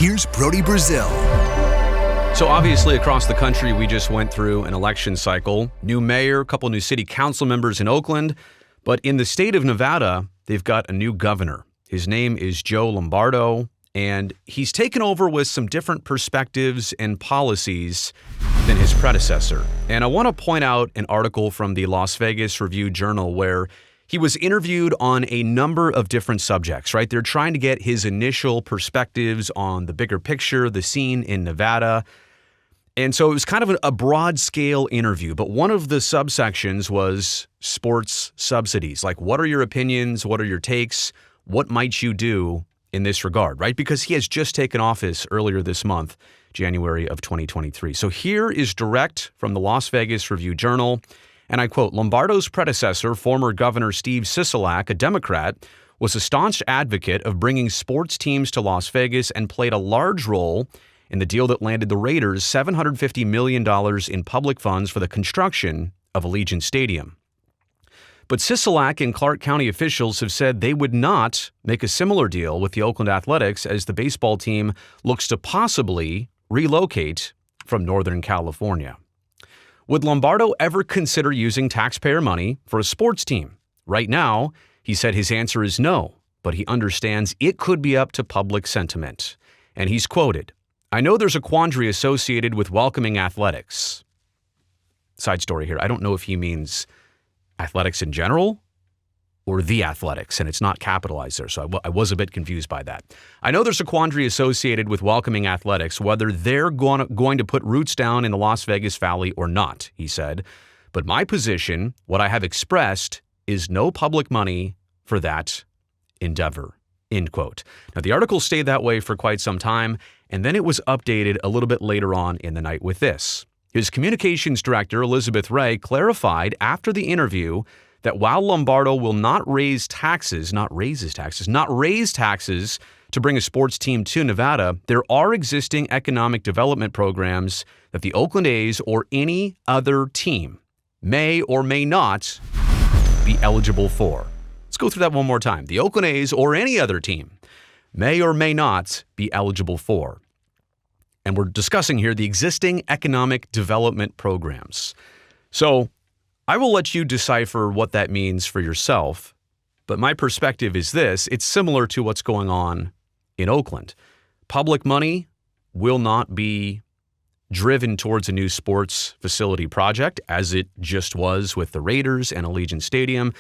here's Brody Brazil. So obviously across the country, we just went through an election cycle. New mayor, a couple new city council members in Oakland. But in the state of Nevada, they've got a new governor. His name is Joe Lombardo, and he's taken over with some different perspectives and policies than his predecessor. And I want to point out an article from the Las Vegas Review-Journal where he was interviewed on a number of different subjects, right? They're trying to get his initial perspectives on the bigger picture, the scene in Nevada. And so it was kind of a broad-scale interview, but one of the subsections was sports subsidies. Like, what are your opinions? What are your takes? What might you do in this regard, right? Because he has just taken office earlier this month, January of 2023. So here is direct from the Las Vegas Review-Journal, and I quote, "Lombardo's predecessor, former Governor Steve Sisolak, a Democrat, was a staunch advocate of bringing sports teams to Las Vegas and played a large role in the deal that landed the Raiders $750 million in public funds for the construction of Allegiant Stadium. But Sisolak and Clark County officials have said they would not make a similar deal with the Oakland Athletics as the baseball team looks to possibly relocate from Northern California. Would Lombardo ever consider using taxpayer money for a sports team? Right now, he said his answer is no, but he understands it could be up to public sentiment. And he's quoted, "I know there's a quandary associated with welcoming athletics." Side story here. I don't know if he means athletics in general or the Athletics, and it's not capitalized there, so I was a bit confused by that. "I know there's a quandary associated with welcoming athletics, whether they're going to put roots down in the Las Vegas Valley or not," he said. "But my position, what I have expressed, is no public money for that endeavor." End quote. Now, the article stayed that way for quite some time, and then it was updated a little bit later on in the night with this. His communications director, Elizabeth Ray, clarified after the interview that while Lombardo will not raise taxes to bring a sports team to Nevada, there are existing economic development programs that the Oakland A's or any other team may or may not be eligible for. Let's go through that one more time. The Oakland A's or any other team may or may not be eligible for. And we're discussing here the existing economic development programs. So I will let you decipher what that means for yourself. But my perspective is this. It's similar to what's going on in Oakland. Public money will not be driven towards a new sports facility project, as it just was with the Raiders and Allegiant Stadium.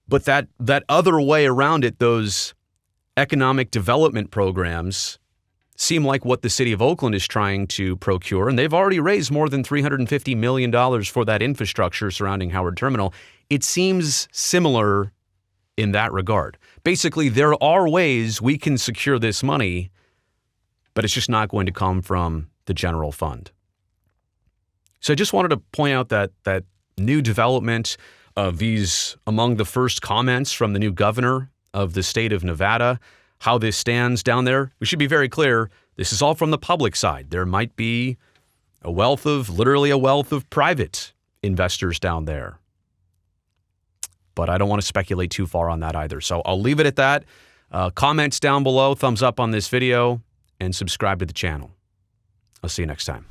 But that other way around it, those economic development programs seem like what the city of Oakland is trying to procure, and they've already raised more than $350 million for that infrastructure surrounding Howard Terminal. It seems similar in that regard. Basically, there are ways we can secure this money, but it's just not going to come from the general fund. So I just wanted to point out that new development of these among the first comments from the new governor of the state of Nevada, how this stands down there. We should be very clear. This is all from the public side. There might be literally a wealth of private investors down there. But I don't want to speculate too far on that either. So I'll leave it at that. Comments down below, thumbs up on this video, and subscribe to the channel. I'll see you next time.